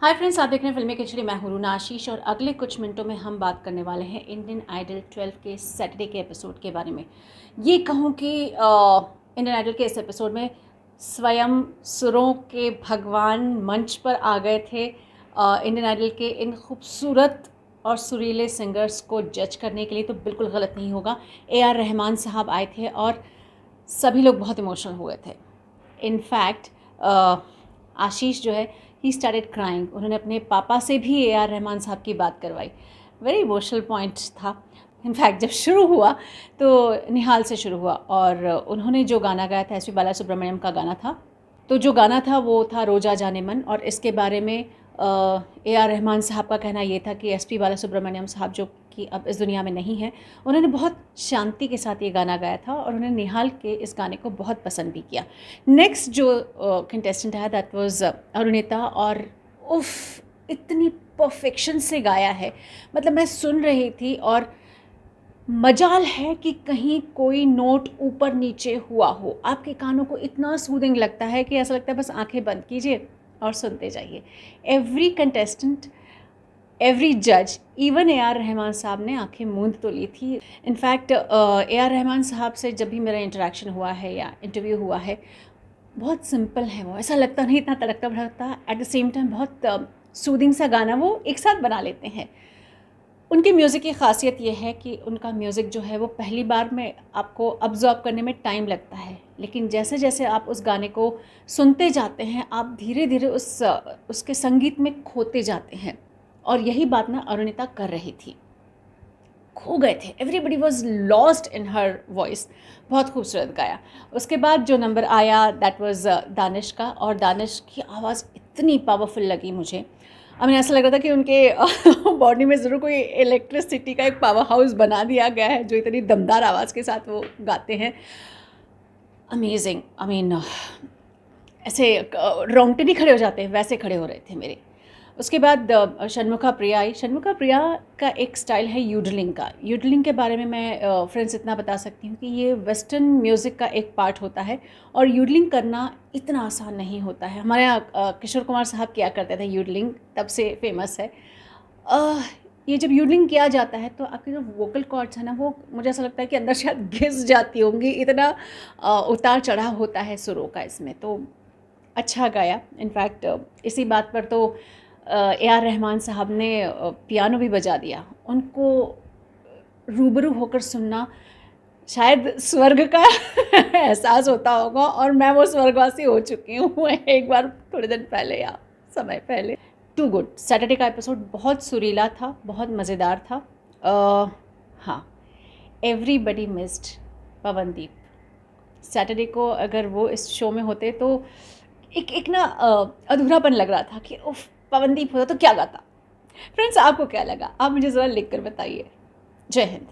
Hi friends, आप देख रहे हैं फिल्मी खिचड़ी। मैं हूं रूना आशीष और अगले कुछ मिनटों में हम बात करने वाले हैं इंडियन आइडल 12 के सैटरडे के एपिसोड के बारे में। ये कहूँ कि इंडियन आइडल के इस एपिसोड में स्वयं सुरों के भगवान मंच पर आ गए थे। इंडियन आइडल के इन खूबसूरत और सुरीले सिंगर्स को जज करने के लिए, तो बिल्कुल गलत नहीं होगा। AR रहमान साहब आए थे और सभी लोग बहुत इमोशनल हुए थे। इनफैक्ट आशीष जो है, ही स्टार्टेड क्राइंग। उन्होंने अपने पापा से भी AR रहमान साहब की बात करवाई। वेरी इमोशनल पॉइंट था। इनफैक्ट जब शुरू हुआ तो निहाल से शुरू हुआ और उन्होंने जो गाना गाया था, SP बाला सुब्रमण्यम का गाना था। तो जो गाना था वो था रोजा जाने मन, और इसके बारे में AR रहमान साहब का कहना ये था कि SP बाला सुब्रमण्यम साहब जो कि अब इस दुनिया में नहीं है, उन्होंने बहुत शांति के साथ ये गाना गाया था और उन्होंने निहाल के इस गाने को बहुत पसंद भी किया। नेक्स्ट जो कंटेस्टेंट आया दैट वाज अरुणिता, और उफ, इतनी परफेक्शन से गाया है। मतलब मैं सुन रही थी और मजाल है कि कहीं कोई नोट ऊपर नीचे हुआ हो। आपके कानों को इतना सूदिंग लगता है कि ऐसा लगता है बस आंखें बंद कीजिए और सुनते जाइए। एवरी कंटेस्टेंट, एवरी जज, इवन AR रहमान साहब ने आंखें मूंद तो ली थी। इनफैक्ट AR रहमान साहब से जब भी मेरा इंटरेक्शन हुआ है या इंटरव्यू हुआ है, बहुत सिंपल है वो। ऐसा लगता नहीं इतना तड़कता भड़कता, एट द सेम टाइम बहुत सूदिंग सा गाना वो एक साथ बना लेते हैं। उनके म्यूज़िक की ख़ासियत ये है कि उनका म्यूज़िक जो है वो पहली बार में आपको अब्ज़ॉर्ब करने में टाइम लगता है, लेकिन जैसे जैसे आप उस गाने को सुनते जाते हैं, आप धीरे धीरे उसके संगीत में खोते जाते हैं। और यही बात ना अरुणिता कर रही थी। खो गए थे, everybody was lost in her voice. बहुत खूबसूरत गाया। उसके बाद जो नंबर आया दैट वाज दानिश का, और दानिश की आवाज़ इतनी पावरफुल लगी मुझे। आई मीन ऐसा लग रहा था कि उनके बॉडी में ज़रूर कोई इलेक्ट्रिसिटी का एक पावर हाउस बना दिया गया है, जो इतनी दमदार आवाज़ के साथ वो गाते हैं। अमेजिंग। आई मीन ऐसे रोंगटे नहीं खड़े हो जाते हैं, वैसे खड़े हो रहे थे मेरे। उसके बाद षण्मुखा प्रिया आई। षण्मुखा प्रिया का एक स्टाइल है यूडलिंग का। यूडलिंग के बारे में मैं फ्रेंड्स इतना बता सकती हूँ कि ये वेस्टर्न म्यूज़िक का एक पार्ट होता है और यूडलिंग करना इतना आसान नहीं होता है। हमारे यहाँ किशोर कुमार साहब किया करते थे यूडलिंग, तब से फेमस है। ये जब यूडलिंग किया जाता है तो आपकी जो वोकल कॉर्ड्स है ना, वो मुझे ऐसा लगता है कि अंदर शायद घिस जाती होंगी, इतना उतार चढ़ाव होता है सुरों का इसमें। तो अच्छा गाया। इनफैक्ट इसी बात पर तो AR रहमान साहब ने पियानो भी बजा दिया। उनको रूबरू होकर सुनना शायद स्वर्ग का एहसास होता होगा, और मैं वो स्वर्गवासी हो चुकी हूँ एक बार थोड़े दिन पहले या समय पहले। Too good. सैटरडे का एपिसोड बहुत सुरीला था, बहुत मज़ेदार था। हाँ, एवरीबडी मिस्ड पवनदीप। सैटरडे को अगर वो इस शो में होते तो एक एक ना अधूरापन लग रहा था कि उफ, पवनदीप होता तो क्या गाता। फ्रेंड्स, आपको क्या लगा? आप मुझे ज़रा लिख कर बताइए। जय हिंद।